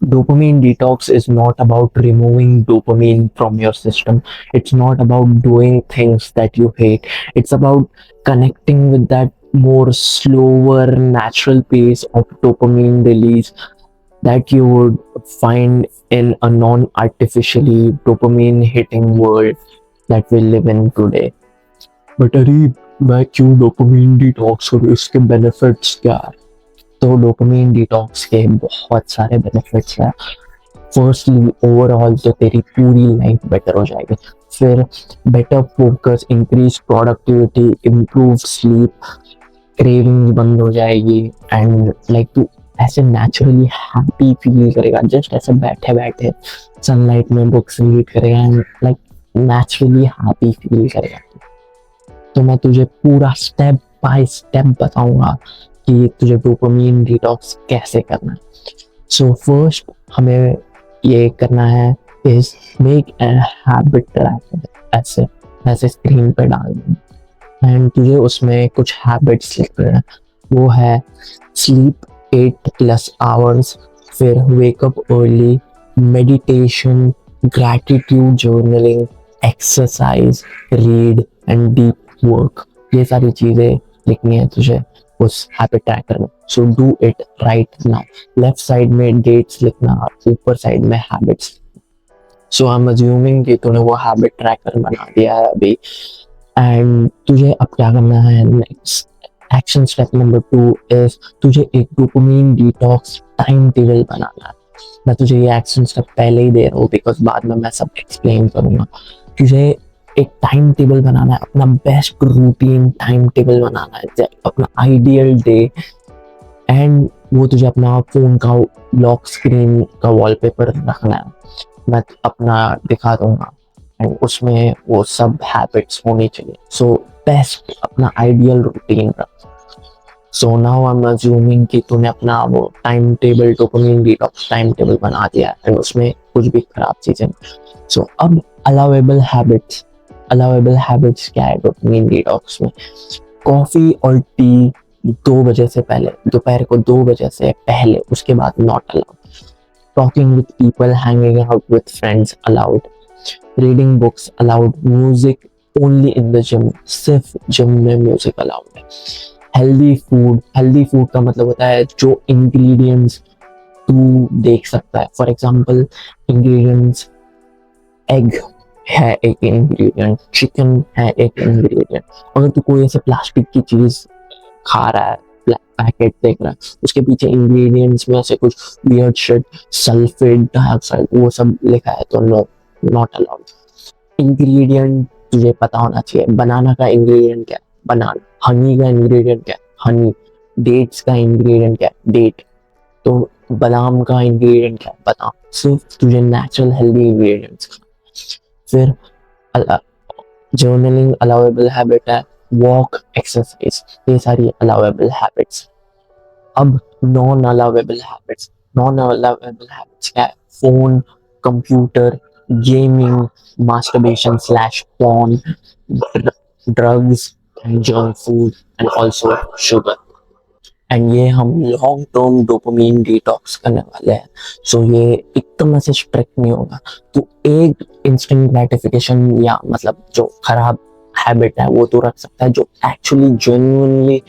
Dopamine detox is not about removing dopamine from your system. It's not about doing things that you hate. It's about connecting with that more slower, natural pace of dopamine release that you would find in a non-artificially dopamine hitting world that we live in today. But अरे मैं क्यों dopamine detox करूँ, इसके benefits क्या है? तो dopamine detox के बहुत सारे बेनिफिट्स हैं। फर्स्टली ओवरऑल तो तेरी पूरी लाइफ बेटर हो जाएगी। फिर better focus, increase productivity, improve sleep, cravings बंद हो जाएगी एंड लाइक तू ऐसे नेचुरली हैप्पी फील करेगा, जस्ट ऐसे बैठे बैठे सनलाइट में बुक्स रीड करेगा and like naturally happy feel करेगा। तो मैं तुझे पूरा स्टेप बाय स्टेप बताऊंगा कि तुझे डोपामिन डिटॉक्स कैसे करना है। सो फर्स्ट हमें ये करना है is make a habit tracker. ऐसे ऐसे स्क्रीन पे डालना एंड तुझे उसमें कुछ हैबिट्स लिखना है। वो है स्लीप 8+ आवर्स, फिर wake up early, meditation, gratitude journaling, exercise, read and deep work. ये सारी चीज़ें लिखनी है तुझे उस हैबिट ट्रैकर में। So do it right now. Left side में डेट्स लिखना, ऊपर साइड में habits. So I am assuming कि तूने वो हैबिट ट्रैकर बना दिया है अभी एंड तुझे अब क्या करना है next. Action step number 2 is तुझे एक डोपामिन डिटॉक्स टाइम टेबल बनाना है। मैं तुझे ये एक्शन स्टेप पहले ही दे रहा हूँ बिकॉज बाद में मैं सब एक्सप्लेन करूँगा। तुझे एक टाइम टेबल बनाना है, अपना बेस्ट रूटीन टाइम टेबल बनाना है, अपना आइडियल डे एंड वो तुझे अपना फोन का लॉक स्क्रीन का वॉलपेपर रखना है। मैं अपना दिखा दूंगा एंड उसमें वो सब हैबिट्स होनी चाहिए। सो बेस्ट अपना आइडियल रूटीन रख। So now I am assuming कि तूने अपना वो time table, dopamine detox time table बना दिया है एंड उसमें कुछ भी खराब चीजें। सो अब अलाउेबल हैबिट्स। अलाउेबल हैबिट्स क्या है डोपामिन डिटॉक्स में? कॉफी और टी 2 बजे से पहले, दोपहर को 2 बजे से पहले, उसके बाद not allowed. Talking with people, hanging out with friends allowed. Reading books allowed. Music only in the gym, सिर्फ जिम में म्यूजिक अलाउड है। हेल्दी फूड, हेल्दी फूड का मतलब होता है जो इंग्रेडिएंट्स तू देख सकता है। फॉर एग्जांपल इंग्रेडिएंट्स, एग है एक इंग्रेडिएंट, चिकन है एक इंग्रेडिएंट। अगर तू कोई ऐसे प्लास्टिक की चीज खा रहा है, पैकेट देख रहा है, उसके पीछे इंग्रेडिएंट्स में ऐसे कुछ वियर्ड शिट, सल्फेट डाइऑक्साइड, वो सब लिखा है तो नो, नॉट अलाउड। इंग्रेडिएंट तुझे पता होना चाहिए। बनाना का इंग्रेडिएंट क्या है? बनाना। हनी का इंग्रेडिएंट क्या है? हनी। डेट्स का इंग्रेडिएंट क्या है? डेट। तो बादाम का इंग्रेडिएंट क्या है? बादाम। सिर्फ तुझे नेचुरल हेल्दी इंग्रेडिएंट्स। फिर जर्नलिंग अलाउेबल हैबिट है, वॉक, एक्सरसाइज, ये सारी अलाउेबल हैबिट्स। अब non allowable habits. Non allowable habits क्या है? Phone, computer, gaming, masturbation slash porn, drugs and junk food and also sugar. And ये हम लॉन्ग टर्म डोपामिन डिटॉक्स करने वाले हैं। सो ये एकदम ऐसे स्ट्रिक्ट नहीं होगा। तो एक इंस्टेंट ग्रेटिफिकेशन या मतलब जो खराब हैबिट है वो तो रख सकता है जो एक्चुअली जेन्युइनली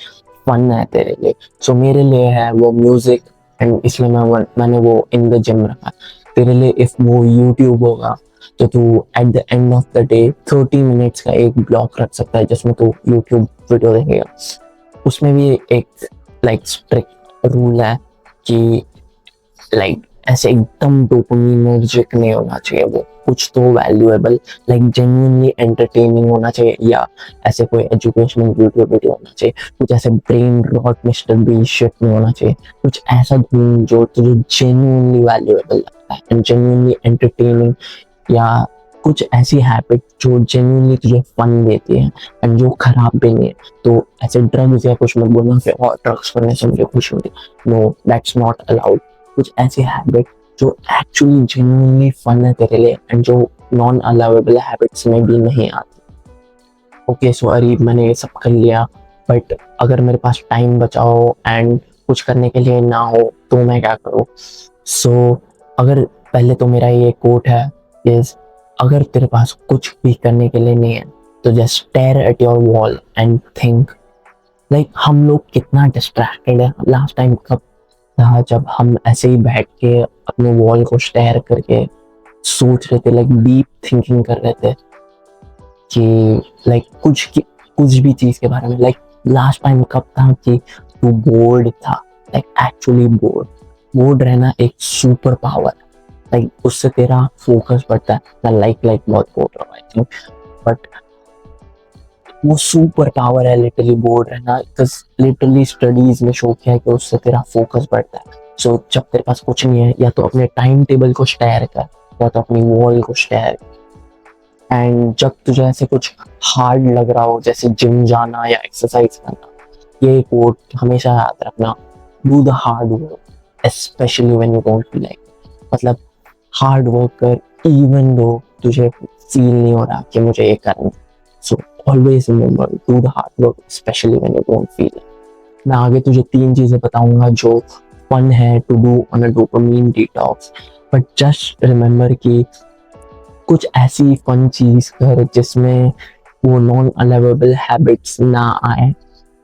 फन है तेरे लिए। सो मेरे लिए है वो म्यूजिक एंड इसलिए मैंने वो इन द जिम रखा। तेरे लिए इफ वो यूट्यूब होगा तो तू at the end of the day 30 minutes का एक ब्लॉक रख सकता है जिसमें तू यूट्यूब वीडियो देखेगा। उसमें भी एक लाइक स्ट्रिक्ट रूल है कि लाइक ऐसे एकदम डोपामिनर्जिक नहीं होना चाहिए वो, कुछ तो वैल्यूएबल लाइक जेन्युइनली एंटरटेनिंग होना चाहिए या ऐसे कोई एजुकेशनल वीडियो होना चाहिए। कुछ ऐसे brain rot mister Bean shit नहीं होना चाहिए। कुछ ऐसा ढूंढ जो तुझे जेन्युइनली वैल्यूएबल लगता है एंड जेन्युइनली एंटरटेनिंग, या कुछ ऐसी हैबिट जो जेन्युइनली तुझे फन देती है एंड जो खराब भी नहीं है। तो ऐसे ड्रग्स या कुछ मत बोलना कि और ड्रग्स करने से मुझे खुशी होती, नो दैट्स नॉट अलाउड। कुछ ऐसी हैबिट जो एक्चुअली जेन्युइनली फन है तेरे लिए एंड जो नॉन अलाउेबल हैबिट्स में भी नहीं आती। ओके सो अरीब, मैंने ये सब कर लिया बट अगर मेरे पास टाइम बचा हो एंड कुछ करने के लिए ना हो तो मैं क्या करूँ? सो अगर पहले तो मेरा ये कोट है इज, अगर तेरे पास कुछ भी करने के लिए नहीं है तो just stare at your wall and think. Like हम लोग कितना डिस्ट्रैक्टेड है। लास्ट टाइम कब था जब हम ऐसे ही बैठ के अपने वॉल को स्टेयर करके सोच रहे थे, लाइक डीप थिंकिंग कर रहे थे कि लाइक कुछ भी चीज के बारे में। लाइक लास्ट टाइम कब था कि तू बोर्ड था, लाइक एक्चुअली बोर्ड रहना एक सुपर पावर। लाइक उससे तेरा फोकस बढ़ता है। मैं लाइक बहुत बोल रहा हूँ आई थिंक, बट वो सुपर पावर है लिटरली बोर्ड रहना। लिटरली स्टडीज में शो किया है कि उससे तेरा फोकस बढ़ता है। सो जब तेरे पास कुछ नहीं है, या तो अपने टाइम टेबल को स्टेयर कर, या तो अपनी वॉल को स्टेयर। एंड जब तुझे ऐसे कुछ हार्ड लग रहा हो, जैसे जिम जाना या एक्सरसाइज करना, ये कोट हमेशा याद रखना, do the hard work specially when you don't feel like. मतलब हार्ड वर्क कर इवन दो तुझे फील नहीं हो रहा कि मुझे ये करना। So always remember, do the hard work specially when you don't feel. मैं आगे तुझे 3 चीजें बताऊंगा जो फन है to do on a dopamine detox, but just remember कि कुछ ऐसी फन चीज कर जिसमें वो नॉन अलाउेबल हैबिट्स ना आए।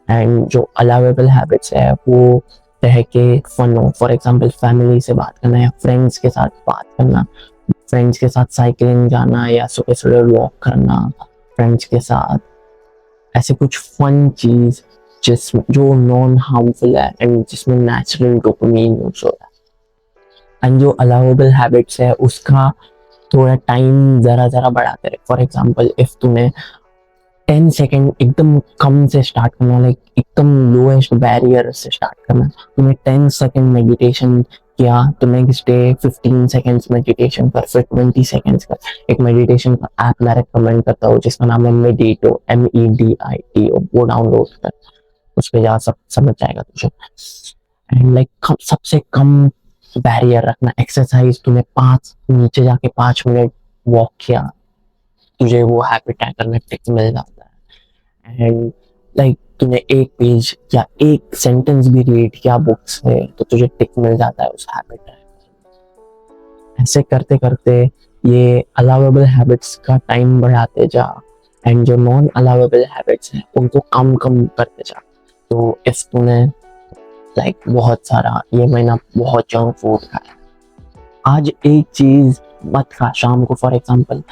एंड जो अलाउेबल हैबिट्स है वो रह के फन हो। फॉर एग्जाम्पल फैमिली से बात करना, या फ्रेंड्स के साथ बात करना, फ्रेंड्स के साथ साइकिलिंग जाना, या सुबह सुबह वॉक करना फ्रेंड्स के साथ। ऐसे कुछ फन चीज जो नॉन हार्मफुल है एंड जिसमें नेचुरल डोपामीन यूज हो रहा है। एंड जो अलाउेबल हैबिट्स है उसका थोड़ा टाइम जरा जरा बढ़ाते रहे। फॉर एग्जाम्पल इफ तुम्हें 10 सेकेंड एकदम कम से स्टार्ट करना, लाइक एकदम लोएस्ट बैरियर से स्टार्ट करना, तुम्हें 10 सेकेंड मेडिटेशन किया तो नेक्स्ट डे 15 सेकेंड्स मेडिटेशन कर, फिर 20 सेकेंड्स कर। एक मेडिटेशन का ऐप मैं रेकमेंड करता हूँ जिसका नाम है मेडिटो, MEDITO, वो डाउनलोड कर, उस पर जा सब समझ जाएगा तुझे। एंड लाइक सबसे कम बैरियर रखना। एक्सरसाइज तुम्हें 5 नीचे जाके 5 मिनट वॉक किया, तुझे वो हैबिट ट्रैकर में टिक मिल जाता है। एंड लाइक तूने एक पेज या एक सेंटेंस भी रीड किया बुक से तो तुझे टिक मिल जाता है उस हैबिट ट्रैकर। ऐसे करते करते ये अलाउेबल हैबिट्स का टाइम बढ़ाते जा, एंड जो नॉन अलाउेबल हैबिट्स हैं उनको कम कम करते जा। तो इफ तूने लाइक बहुत सारा ये महीना बहुत जंक फूड खाया, आज एक चीज मत खा शाम को। फॉर एग्जाम्पल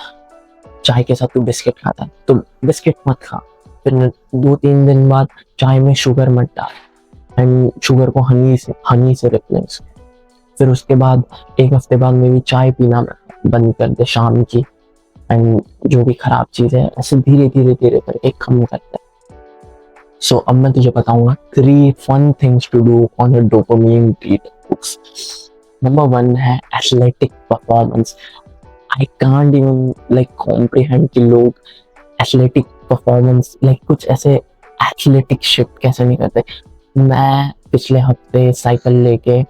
चाय के साथ तू बिस्किट खाता है तो बिस्किट मत खा, फिर 2-3 दिन बाद चाय में शुगर मत डाल, एंड शुगर को हनी से रिप्लेस। फिर उसके बाद 1 हफ्ते बाद में भी चाय पीना बंद कर दे शाम की। एंड जो भी खराब चीज है ऐसे धीरे धीरे धीरे करके कम करते हैं। सो अब मैं तुझे बताऊंगा 3 fun things to do on a dopamine detox. Number 1 है athletic performance. I can't even like comprehend कि लोग एथलेटिक परफॉर्मेंस लाइक कुछ ऐसे एथलेटिक शिट कैसे नहीं करते। मैं पिछले हफ्ते साइकिल लेके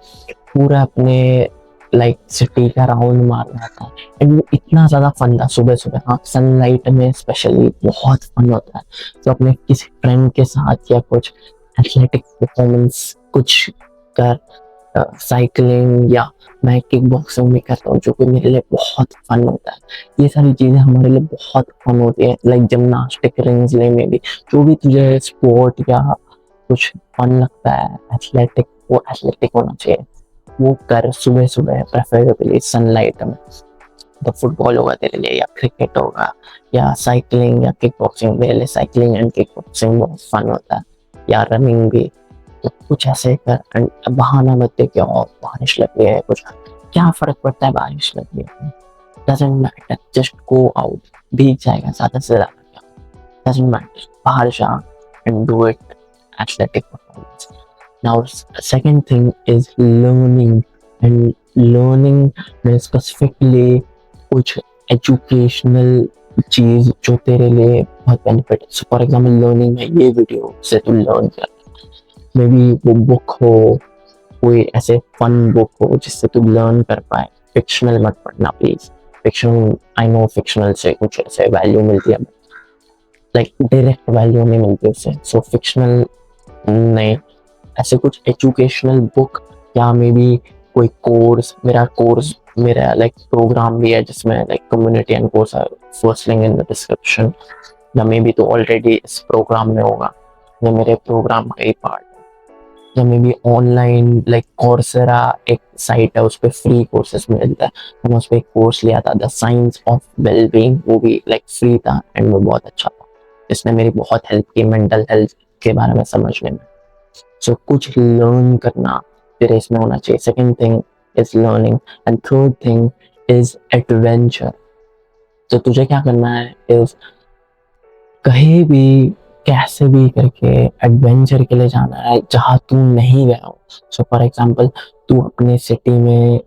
पूरा अपने लाइक सिटी का राउंड मार रहा था, एंड वो इतना ज्यादा फन था। सुबह सुबह हाँ सनलाइट में स्पेशली बहुत फन होता है। तो अपने किसी फ्रेंड के साथ या कुछ एथलेटिक परफॉर्मेंस कुछ कर, साइकिलिंग, या मैं किक बॉक्सिंग भी करता हूँ जो कि मेरे लिए बहुत फन होता है। ये सारी चीजें हमारे लिए बहुत फन होती है। लाइक जिमनास्टिक रिंग्स में भी जो भी तुझे स्पोर्ट या कुछ फन लगता है एथलेटिक, वो एथलेटिक होना चाहिए, वो कर सुबह सुबह प्रेफरेबली सनलाइट में। तो फुटबॉल होगा तेरे लिए, या क्रिकेट होगा, या साइकिलिंग या किक बॉक्सिंग। मेरे लिए साइकिलिंग एंड किक बॉक्सिंग बहुत फन होता है, या रनिंग भी। तो कुछ ऐसे कर, एंड बहाना मत दे कि और बारिश लग रही है कुछ, क्या फर्क पड़ता है बारिश लग रही है, doesn't matter, just go out. भीग जाएगा ज्यादा से ज्यादा क्या, डजंट मैटर, बाहर जा and do it athletic performance. Now second thing is learning, and learning में स्पेसिफिकली कुछ एजुकेशनल चीज जो तेरे लिए बहुत बेनिफिट है। फॉर एग्जाम्पल लर्निंग में ये वीडियो से तू लर्न कर, मे बी वो बुक हो, कोई ऐसे फन बुक हो जिससे तू लर्न कर पाए। फिक्शनल मत पढ़ना please. Fictional, I know fictional से कुछ ऐसे वैल्यू मिलती है, लाइक डायरेक्ट वैल्यू नहीं मिलती उससे। सो फिक्शनल नहीं, ऐसे कुछ एजुकेशनल बुक, या मे बी कोई कोर्स, मेरा लाइक प्रोग्राम भी है जिसमें लाइक कम्युनिटी एंड कोर्स है, first link in the description, या मे बी तो ऑलरेडी इस प्रोग्राम में होगा, या मेरे प्रोग्राम का ही पार्ट है, या may be online like Coursera एक साइट है, उस पर फ्री कोर्सेज मिलता है। मैंने उस पर एक कोर्स लिया था, द साइंस ऑफ वेलबींग, वो भी लाइक फ्री था एंड वो बहुत अच्छा था, इसने मेरी बहुत हेल्प की मेंटल हेल्थ के बारे में समझने में। सो कुछ लर्न करना फिर इसमें होना चाहिए। Second thing is learning and third thing is adventure. तो तुझे क्या करना है इज कहीं भी कैसे भी करके एडवेंचर के लिए जाना है जहाँ तू नहीं गया हो। सो फॉर एग्जाम्पल, तू अपने सिटी में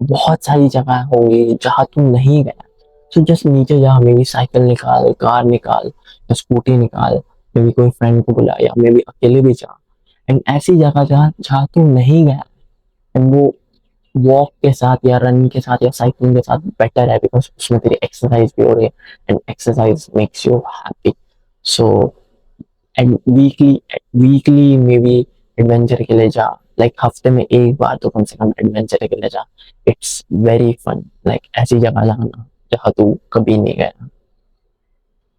बहुत सारी जगह होंगी जहाँ तू नहीं गया, सो जस्ट नीचे जा, मे बी साइकिल निकाल, कार निकाल या स्कूटी निकाल, मे बी कोई फ्रेंड को बुला, या मे बी अकेले भी जा, एंड ऐसी जगह जहाँ जहाँ तू नहीं गया, एंड वो वॉक के साथ या रन के साथ या साइकिलिंग के साथ बेटर है, बिकॉज उसमें तेरी एक्सरसाइज भी हो रही है and exercise makes you happy. So and weekly may be adventure के लिए जा, लाइक हफ्ते में एक बार तो कम से कम एडवेंचर के लिए जा। इट्स वेरी फन, लाइक ऐसी जगह जाना जहाँ तू कभी नहीं गया।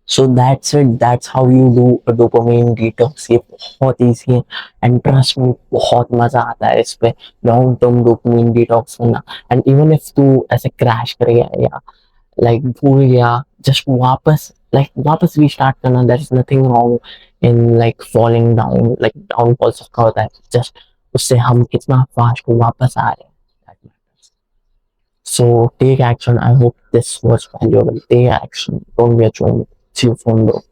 So that's it, that's how you do a dopamine detox. ये बहुत ईजी है एंड ट्रस्ट मी, बहुत मजा आता है इस पे लॉन्ग टर्म डोपामाइन डिटॉक्स करना। एंड इवन इफ तू ऐसे क्रैश कर गया या लाइक भूल गया, जस्ट वापस रीस्टार्ट करना, there is nothing wrong in like falling down, like downfall सबका होता है, जस्ट उससे हम कितना फास्ट वापस आ रहे हैं। So take action. I hope this was valuable. Take action. Don't be a chump. See you phone though.